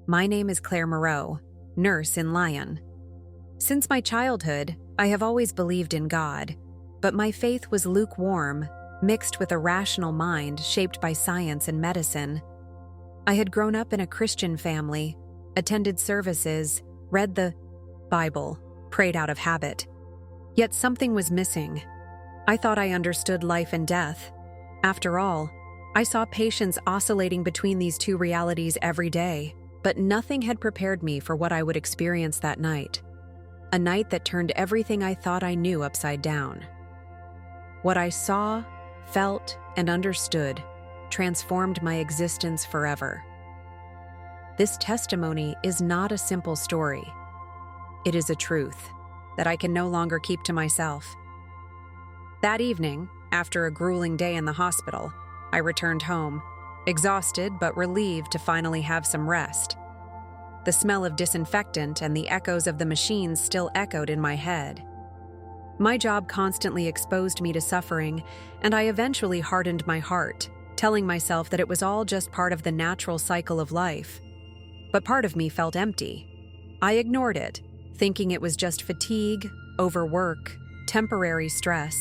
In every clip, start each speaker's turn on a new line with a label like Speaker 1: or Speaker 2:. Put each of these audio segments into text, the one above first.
Speaker 1: My name is Claire Moreau, nurse in Lyon. Since my childhood, I have always believed in God, but my faith was lukewarm, mixed with a rational mind shaped by science and medicine. I had grown up in a Christian family, attended services, read the Bible, prayed out of habit. Yet something was missing. I thought I understood life and death. After all, I saw patients oscillating between these two realities every day, but nothing had prepared me for what I would experience that night. A night that turned everything I thought I knew upside down. What I saw, felt, and understood transformed my existence forever. This testimony is not a simple story. It is a truth that I can no longer keep to myself. That evening, after a grueling day in the hospital, I returned home, exhausted but relieved to finally have some rest. The smell of disinfectant and the echoes of the machines still echoed in my head. My job constantly exposed me to suffering, and I eventually hardened my heart, telling myself that it was all just part of the natural cycle of life. But part of me felt empty. I ignored it, thinking it was just fatigue, overwork, temporary stress.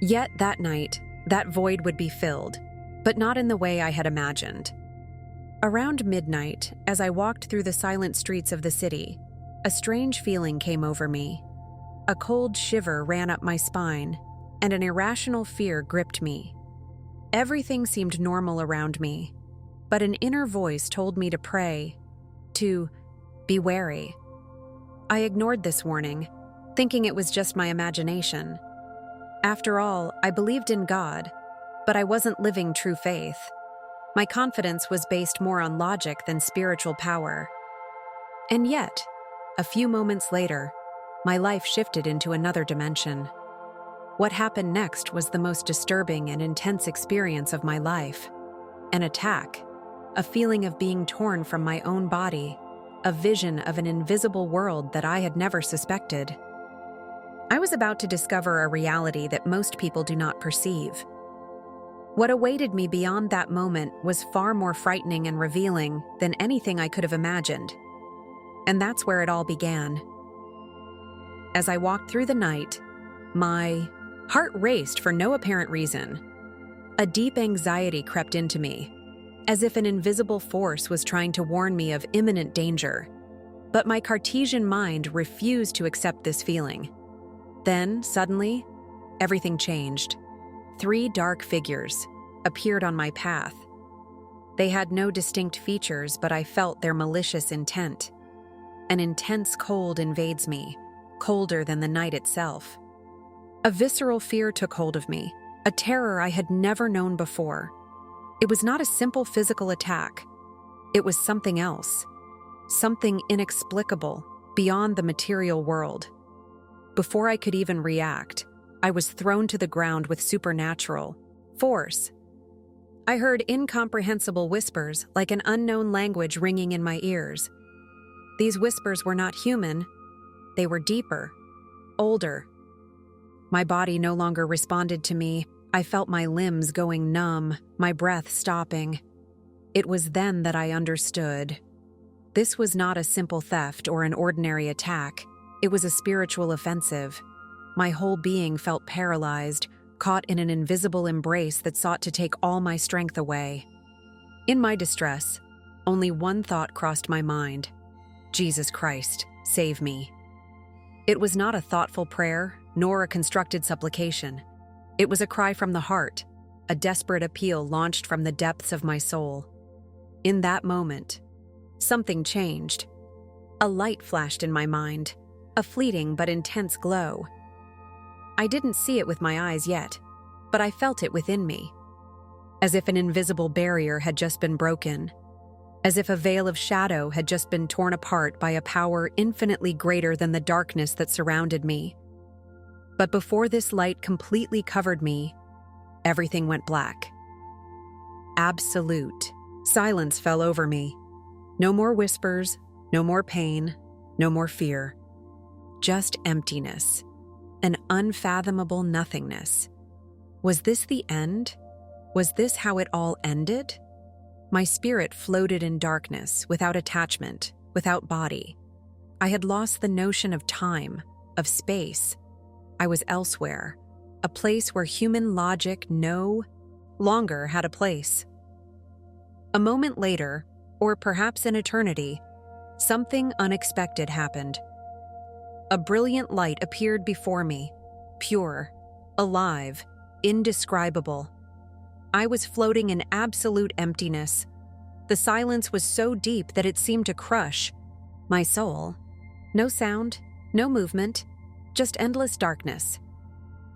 Speaker 1: Yet that night, that void would be filled, but not in the way I had imagined. Around midnight, as I walked through the silent streets of the city, a strange feeling came over me. A cold shiver ran up my spine, and an irrational fear gripped me. Everything seemed normal around me, but an inner voice told me to pray, to be wary. I ignored this warning, thinking it was just my imagination. After all, I believed in God, but I wasn't living true faith. My confidence was based more on logic than spiritual power. And yet, a few moments later, my life shifted into another dimension. What happened next was the most disturbing and intense experience of my life. An attack, a feeling of being torn from my own body, a vision of an invisible world that I had never suspected. I was about to discover a reality that most people do not perceive. What awaited me beyond that moment was far more frightening and revealing than anything I could have imagined. And that's where it all began. As I walked through the night, my heart raced for no apparent reason. A deep anxiety crept into me, as if an invisible force was trying to warn me of imminent danger. But my Cartesian mind refused to accept this feeling. Then, suddenly, everything changed. 3 dark figures appeared on my path. They had no distinct features, but I felt their malicious intent. An intense cold invades me, colder than the night itself. A visceral fear took hold of me, a terror I had never known before. It was not a simple physical attack. It was something else, something inexplicable, beyond the material world. Before I could even react, I was thrown to the ground with supernatural force. I heard incomprehensible whispers like an unknown language ringing in my ears. These whispers were not human. They were deeper, older. My body no longer responded to me. I felt my limbs going numb, my breath stopping. It was then that I understood. This was not a simple theft or an ordinary attack. It was a spiritual offensive. My whole being felt paralyzed, caught in an invisible embrace that sought to take all my strength away. In my distress, only one thought crossed my mind. Jesus Christ, save me. It was not a thoughtful prayer, nor a constructed supplication. It was a cry from the heart, a desperate appeal launched from the depths of my soul. In that moment, something changed. A light flashed in my mind, a fleeting but intense glow. I didn't see it with my eyes yet, but I felt it within me. As if an invisible barrier had just been broken. As if a veil of shadow had just been torn apart by a power infinitely greater than the darkness that surrounded me. But before this light completely covered me, everything went black. Absolute silence fell over me. No more whispers, no more pain, no more fear. Just emptiness, an unfathomable nothingness. Was this the end? Was this how it all ended? My spirit floated in darkness, without attachment, without body. I had lost the notion of time, of space. I was elsewhere, a place where human logic no longer had a place. A moment later, or perhaps an eternity, something unexpected happened. A brilliant light appeared before me, pure, alive, indescribable. I was floating in absolute emptiness. The silence was so deep that it seemed to crush my soul. No sound, no movement, just endless darkness.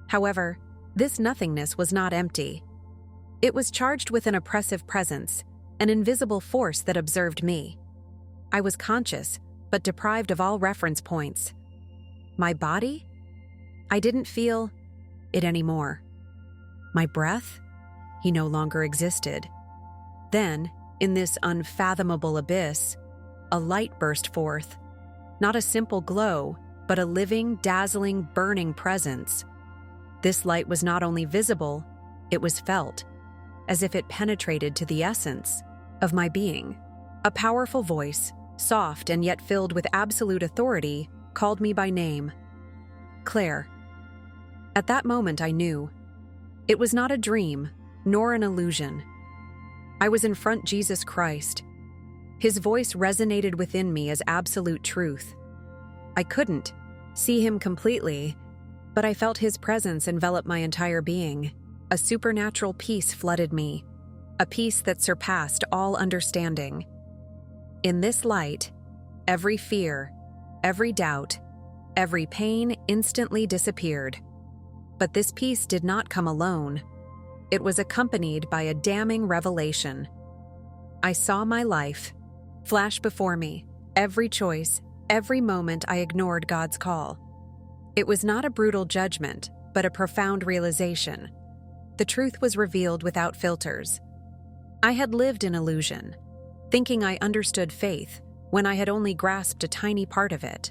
Speaker 1: However, this nothingness was not empty. It was charged with an oppressive presence, an invisible force that observed me. I was conscious, but deprived of all reference points. My body? I didn't feel it anymore. My breath? He no longer existed. Then, in this unfathomable abyss, a light burst forth. Not a simple glow, but a living, dazzling, burning presence. This light was not only visible, it was felt, as if it penetrated to the essence of my being. A powerful voice, soft and yet filled with absolute authority, called me by name. Claire. At that moment I knew. It was not a dream, nor an illusion. I was in front of Jesus Christ. His voice resonated within me as absolute truth. I couldn't see him completely, but I felt his presence envelop my entire being. A supernatural peace flooded me, a peace that surpassed all understanding. In this light, every fear, every doubt, every pain instantly disappeared. But this peace did not come alone. It was accompanied by a damning revelation. I saw my life flash before me, every choice, every moment I ignored God's call. It was not a brutal judgment, but a profound realization. The truth was revealed without filters. I had lived in illusion, thinking I understood faith when I had only grasped a tiny part of it.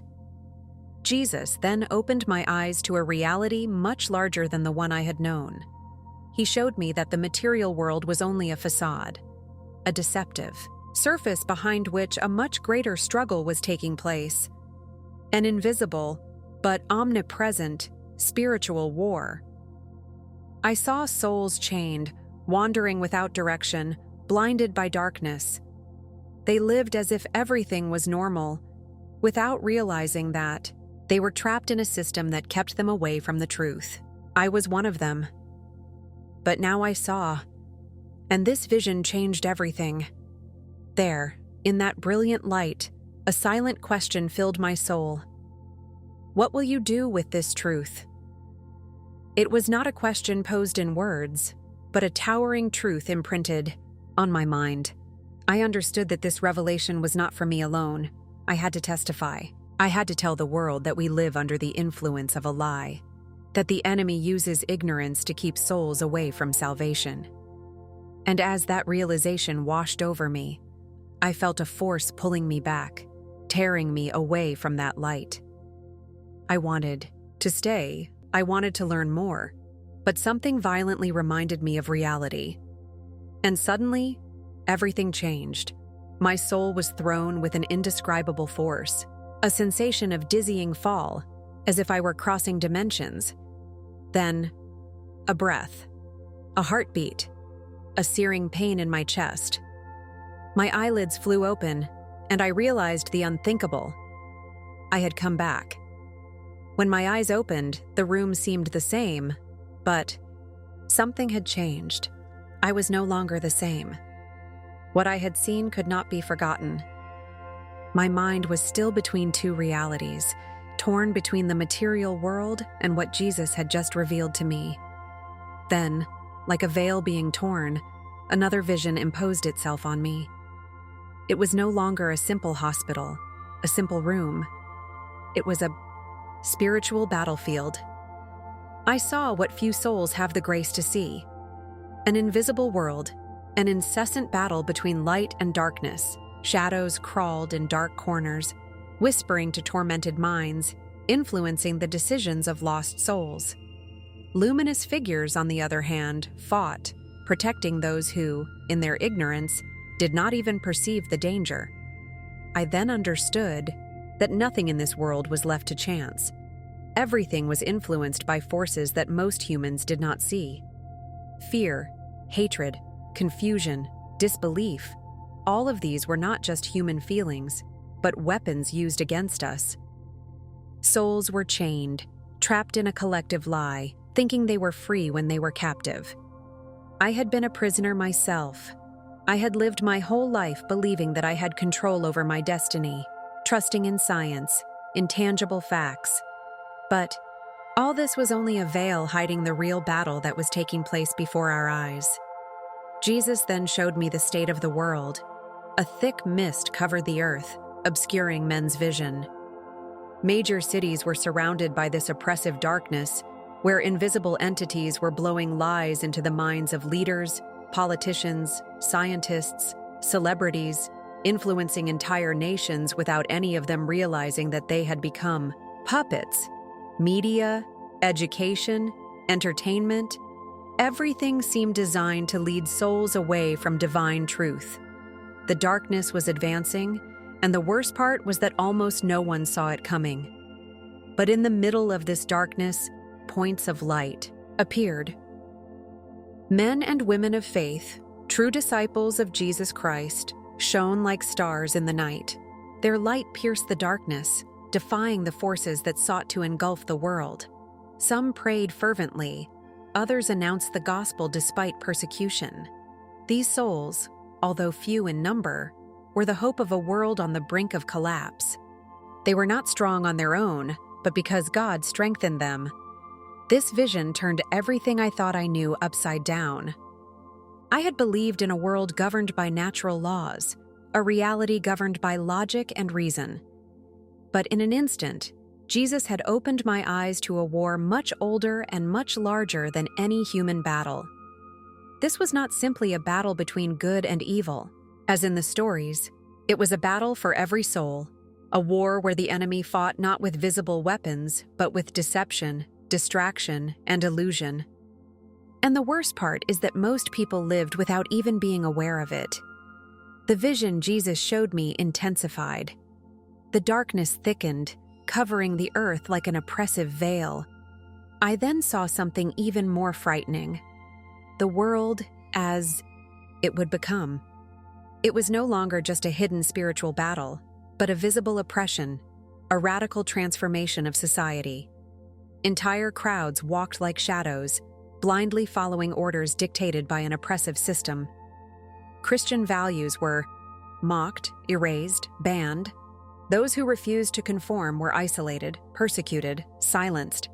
Speaker 1: Jesus then opened my eyes to a reality much larger than the one I had known. He showed me that the material world was only a facade, a deceptive surface behind which a much greater struggle was taking place, an invisible but omnipresent spiritual war. I saw souls chained, wandering without direction, blinded by darkness. They lived as if everything was normal, without realizing that they were trapped in a system that kept them away from the truth. I was one of them. But now I saw, and this vision changed everything. There, in that brilliant light, a silent question filled my soul. What will you do with this truth? It was not a question posed in words, but a towering truth imprinted on my mind. I understood that this revelation was not for me alone. I had to testify. I had to tell the world that we live under the influence of a lie, that the enemy uses ignorance to keep souls away from salvation. And as that realization washed over me, I felt a force pulling me back, tearing me away from that light. I wanted to stay. I wanted to learn more, but something violently reminded me of reality. And suddenly, everything changed. My soul was thrown with an indescribable force, a sensation of dizzying fall, as if I were crossing dimensions. Then, a breath, a heartbeat, a searing pain in my chest. My eyelids flew open, and I realized the unthinkable. I had come back. When my eyes opened, the room seemed the same, but something had changed. I was no longer the same. What I had seen could not be forgotten. My mind was still between two realities, torn between the material world and what Jesus had just revealed to me. Then, like a veil being torn, another vision imposed itself on me. It was no longer a simple hospital, a simple room. It was a spiritual battlefield. I saw what few souls have the grace to see: an invisible world, an incessant battle between light and darkness. Shadows crawled in dark corners, whispering to tormented minds, influencing the decisions of lost souls. Luminous figures, on the other hand, fought, protecting those who, in their ignorance, did not even perceive the danger. I then understood that nothing in this world was left to chance. Everything was influenced by forces that most humans did not see. Fear, hatred, confusion, disbelief, all of these were not just human feelings, but weapons used against us. Souls were chained, trapped in a collective lie, thinking they were free when they were captive. I had been a prisoner myself. I had lived my whole life believing that I had control over my destiny, trusting in science, in tangible facts. But all this was only a veil hiding the real battle that was taking place before our eyes. Jesus then showed me the state of the world. A thick mist covered the earth, obscuring men's vision. Major cities were surrounded by this oppressive darkness, where invisible entities were blowing lies into the minds of leaders, politicians, scientists, celebrities, influencing entire nations without any of them realizing that they had become puppets. Media, education, entertainment, everything seemed designed to lead souls away from divine truth. The darkness was advancing, and the worst part was that almost no one saw it coming. But in the middle of this darkness, points of light appeared. Men and women of faith, true disciples of Jesus Christ, shone like stars in the night. Their light pierced the darkness, defying the forces that sought to engulf the world. Some prayed fervently, others announced the gospel despite persecution. These souls, although few in number, were the hope of a world on the brink of collapse. They were not strong on their own, but because God strengthened them. This vision turned everything I thought I knew upside down. I had believed in a world governed by natural laws, a reality governed by logic and reason. But in an instant, Jesus had opened my eyes to a war much older and much larger than any human battle. This was not simply a battle between good and evil, as in the stories. It was a battle for every soul, a war where the enemy fought not with visible weapons, but with deception, distraction, and illusion. And the worst part is that most people lived without even being aware of it. The vision Jesus showed me intensified. The darkness thickened, covering the earth like an oppressive veil. I then saw something even more frightening. The world as it would become. It was no longer just a hidden spiritual battle, but a visible oppression, a radical transformation of society. Entire crowds walked like shadows, blindly following orders dictated by an oppressive system. Christian values were mocked, erased, banned. Those who refused to conform were isolated, persecuted, silenced.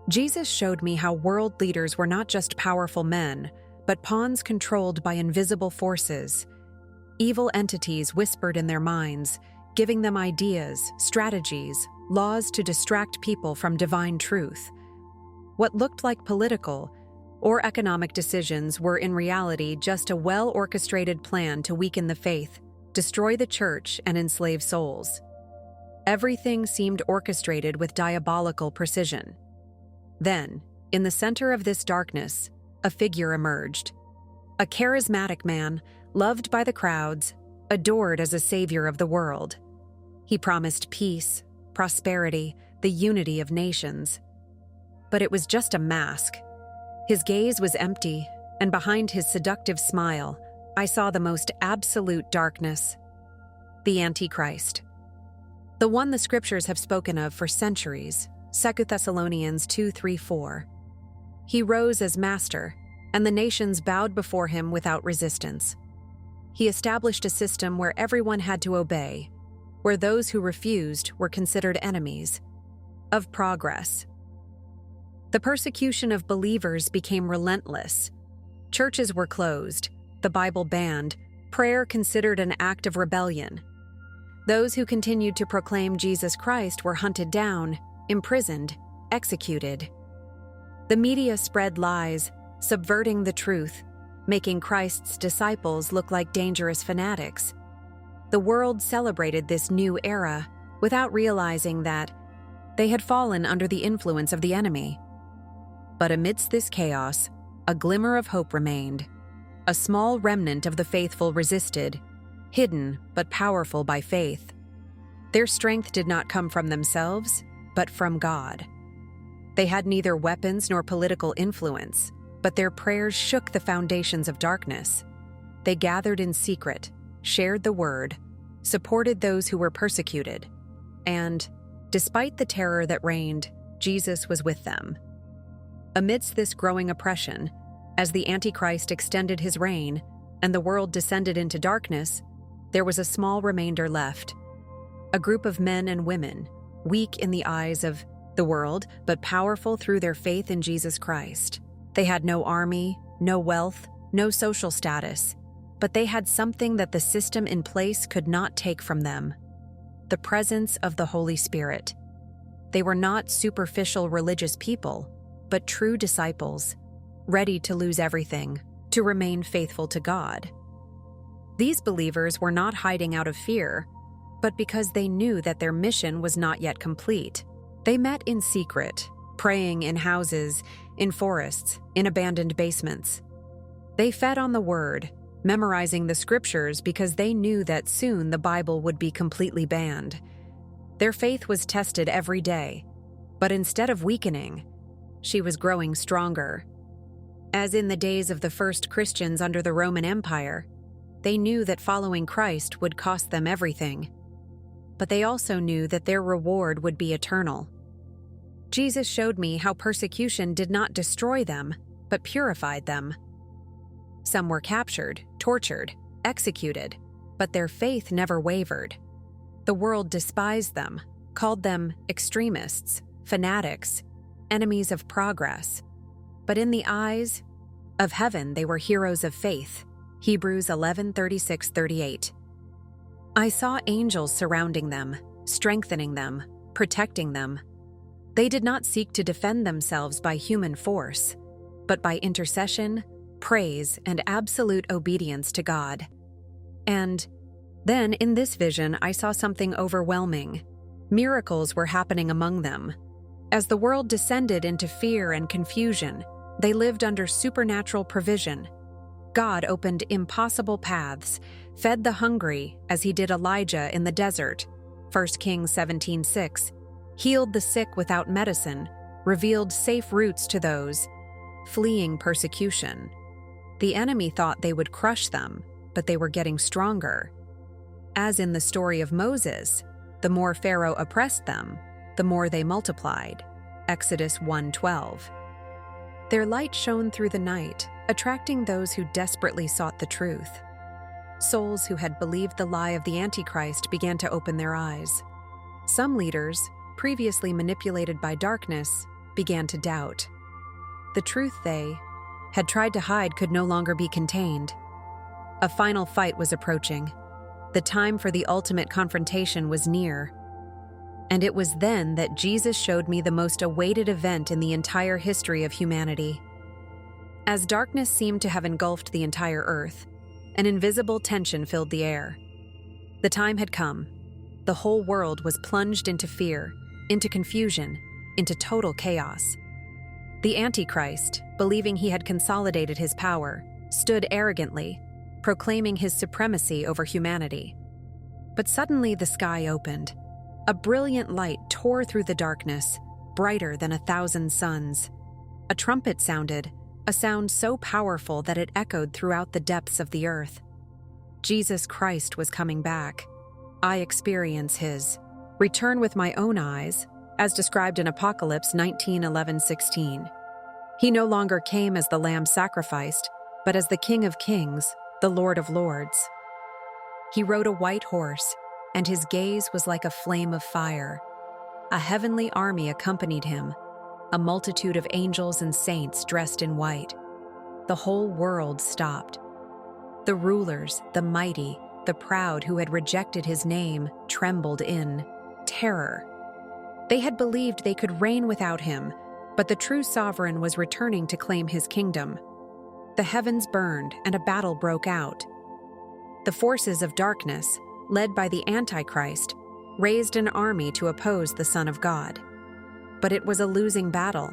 Speaker 1: Jesus showed me how world leaders were not just powerful men, but pawns controlled by invisible forces. Evil entities whispered in their minds, giving them ideas, strategies, laws to distract people from divine truth. What looked like political or economic decisions were in reality just a well-orchestrated plan to weaken the faith, destroy the church, and enslave souls. Everything seemed orchestrated with diabolical precision. Then, in the center of this darkness, a figure emerged. A charismatic man, loved by the crowds, adored as a savior of the world. He promised peace, prosperity, the unity of nations. But it was just a mask. His gaze was empty, and behind his seductive smile, I saw the most absolute darkness. The Antichrist. The one the scriptures have spoken of for centuries, 2 Thessalonians 2:3-4. He rose as master, and the nations bowed before him without resistance. He established a system where everyone had to obey, where those who refused were considered enemies of progress. The persecution of believers became relentless. Churches were closed, the Bible banned, prayer considered an act of rebellion. Those who continued to proclaim Jesus Christ were hunted down, imprisoned, executed. The media spread lies, subverting the truth, making Christ's disciples look like dangerous fanatics. The world celebrated this new era without realizing that they had fallen under the influence of the enemy. But amidst this chaos, a glimmer of hope remained. A small remnant of the faithful resisted, hidden but powerful by faith. Their strength did not come from themselves, but from God. They had neither weapons nor political influence, but their prayers shook the foundations of darkness. They gathered in secret, shared the word, supported those who were persecuted, and, despite the terror that reigned, Jesus was with them. Amidst this growing oppression, as the Antichrist extended his reign and the world descended into darkness, there was a small remainder left. A group of men and women, weak in the eyes of the world, but powerful through their faith in Jesus Christ. They had no army, no wealth, no social status, but they had something that the system in place could not take from them: the presence of the Holy Spirit. They were not superficial religious people, but true disciples, ready to lose everything, to remain faithful to God. These believers were not hiding out of fear, but because they knew that their mission was not yet complete. They met in secret, praying in houses, in forests, in abandoned basements. They fed on the Word, memorizing the Scriptures because they knew that soon the Bible would be completely banned. Their faith was tested every day, but instead of weakening, she was growing stronger. As in the days of the first Christians under the Roman Empire, they knew that following Christ would cost them everything, but they also knew that their reward would be eternal. Jesus showed me how persecution did not destroy them, but purified them. Some were captured, tortured, executed, but their faith never wavered. The world despised them, called them extremists, fanatics, enemies of progress. But in the eyes of heaven, they were heroes of faith. Hebrews 11:36-38. I saw angels surrounding them, strengthening them, protecting them. They did not seek to defend themselves by human force, but by intercession, praise, and absolute obedience to God. And then, in this vision, I saw something overwhelming. Miracles were happening among them. As the world descended into fear and confusion, they lived under supernatural provision. God opened impossible paths, fed the hungry as he did Elijah in the desert, 1 Kings 17:6, healed the sick without medicine, revealed safe routes to those fleeing persecution. The enemy thought they would crush them, but they were getting stronger. As in the story of Moses, the more Pharaoh oppressed them, the more they multiplied. Exodus 1:12. Their light shone through the night, attracting those who desperately sought the truth. Souls who had believed the lie of the Antichrist began to open their eyes. Some leaders, previously manipulated by darkness, began to doubt. The truth they had tried to hide could no longer be contained. A final fight was approaching. The time for the ultimate confrontation was near. And it was then that Jesus showed me the most awaited event in the entire history of humanity. As darkness seemed to have engulfed the entire earth, an invisible tension filled the air. The time had come. The whole world was plunged into fear, into confusion, into total chaos. The Antichrist, believing he had consolidated his power, stood arrogantly, proclaiming his supremacy over humanity. But suddenly the sky opened. A brilliant light tore through the darkness, brighter than 1,000 suns. A trumpet sounded, a sound so powerful that it echoed throughout the depths of the earth. Jesus Christ was coming back. I experience his return with my own eyes, as described in Apocalypse 19:11-16. He no longer came as the lamb sacrificed, but as the King of Kings, the Lord of Lords. He rode a white horse, and his gaze was like a flame of fire. A heavenly army accompanied him, a multitude of angels and saints dressed in white. The whole world stopped. The rulers, the mighty, the proud who had rejected his name trembled in terror. They had believed they could reign without him, but the true sovereign was returning to claim his kingdom. The heavens burned and a battle broke out. The forces of darkness, led by the Antichrist, raised an army to oppose the Son of God. But it was a losing battle.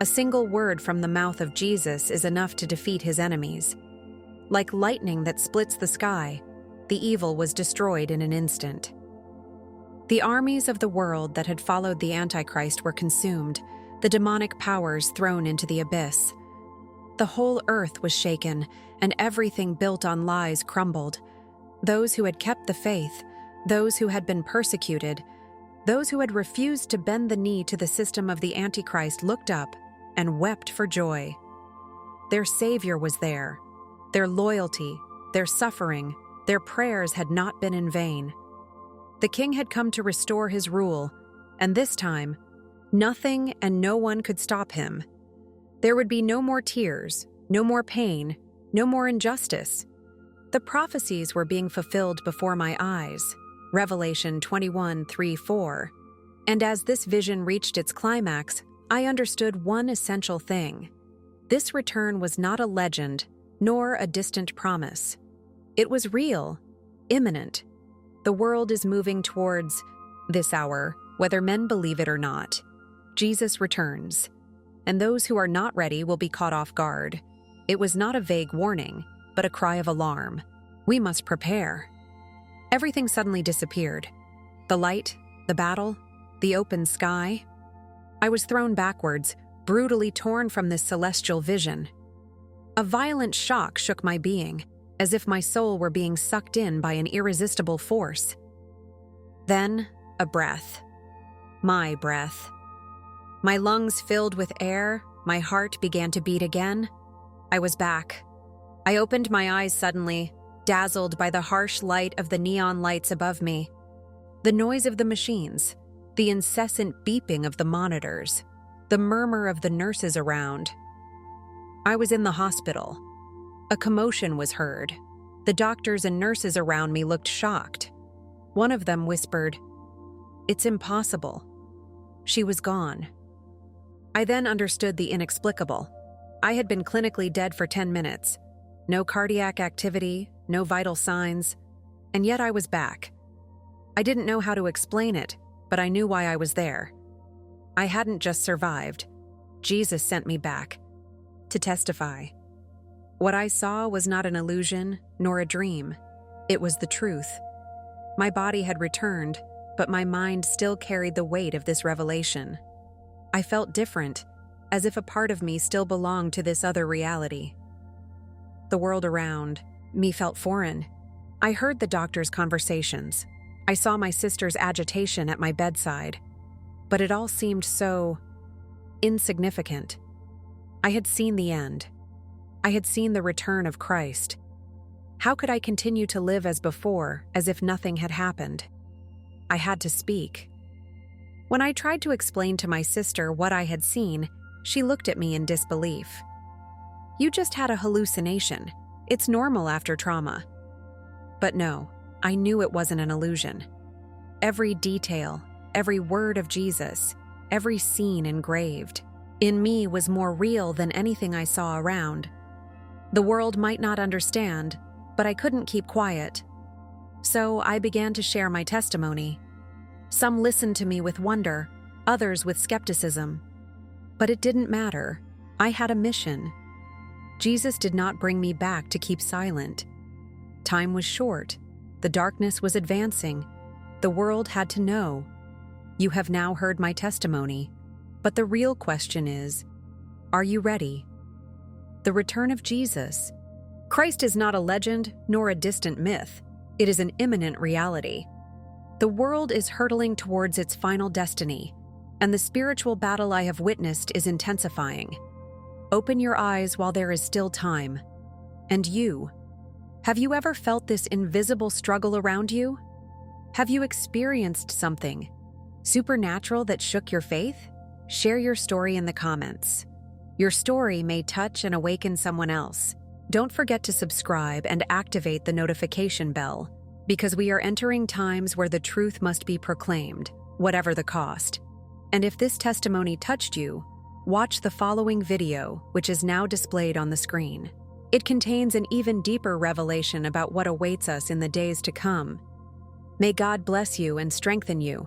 Speaker 1: A single word from the mouth of Jesus is enough to defeat his enemies. Like lightning that splits the sky, the evil was destroyed in an instant. The armies of the world that had followed the Antichrist were consumed, the demonic powers thrown into the abyss. The whole earth was shaken, and everything built on lies crumbled. Those who had kept the faith, those who had been persecuted, those who had refused to bend the knee to the system of the Antichrist looked up and wept for joy. Their Savior was there. Their loyalty, their suffering, their prayers had not been in vain. The king had come to restore his rule, and this time, nothing and no one could stop him. There would be no more tears, no more pain, no more injustice. The prophecies were being fulfilled before my eyes. Revelation 21:3-4. And as this vision reached its climax, I understood one essential thing. This return was not a legend, nor a distant promise. It was real, imminent. The world is moving towards this hour, whether men believe it or not. Jesus returns, and those who are not ready will be caught off guard. It was not a vague warning, but a cry of alarm. We must prepare. Everything suddenly disappeared. The light, the battle, the open sky. I was thrown backwards, brutally torn from this celestial vision. A violent shock shook my being, as if my soul were being sucked in by an irresistible force. Then, a breath. My breath. My lungs filled with air, my heart began to beat again. I was back. I opened my eyes suddenly, dazzled by the harsh light of the neon lights above me. The noise of the machines, the incessant beeping of the monitors, the murmur of the nurses around. I was in the hospital. A commotion was heard. The doctors and nurses around me looked shocked. One of them whispered, "It's impossible." She was gone. I then understood the inexplicable. I had been clinically dead for 10 minutes. No cardiac activity, no vital signs, and yet I was back. I didn't know how to explain it, but I knew why I was there. I hadn't just survived. Jesus sent me back to testify. What I saw was not an illusion nor a dream. It was the truth. My body had returned, but my mind still carried the weight of this revelation. I felt different, as if a part of me still belonged to this other reality. The world around me felt foreign. I heard the doctor's conversations. I saw my sister's agitation at my bedside. But it all seemed so insignificant. I had seen the end. I had seen the return of Christ. How could I continue to live as before, as if nothing had happened? I had to speak. When I tried to explain to my sister what I had seen, she looked at me in disbelief. "You just had a hallucination. It's normal after trauma." But no, I knew it wasn't an illusion. Every detail, every word of Jesus, every scene engraved in me was more real than anything I saw around. The world might not understand, but I couldn't keep quiet. So I began to share my testimony. Some listened to me with wonder, others with skepticism. But it didn't matter. I had a mission. Jesus did not bring me back to keep silent. Time was short. The darkness was advancing. The world had to know. You have now heard my testimony. But the real question is, are you ready? The return of Jesus. Christ is not a legend nor a distant myth. It is an imminent reality. The world is hurtling towards its final destiny, and the spiritual battle I have witnessed is intensifying. Open your eyes while there is still time. And you? Have you ever felt this invisible struggle around you? Have you experienced something supernatural that shook your faith? Share your story in the comments. Your story may touch and awaken someone else. Don't forget to subscribe and activate the notification bell, because we are entering times where the truth must be proclaimed, whatever the cost. And if this testimony touched you, watch the following video, which is now displayed on the screen. It contains an even deeper revelation about what awaits us in the days to come. May God bless you and strengthen you.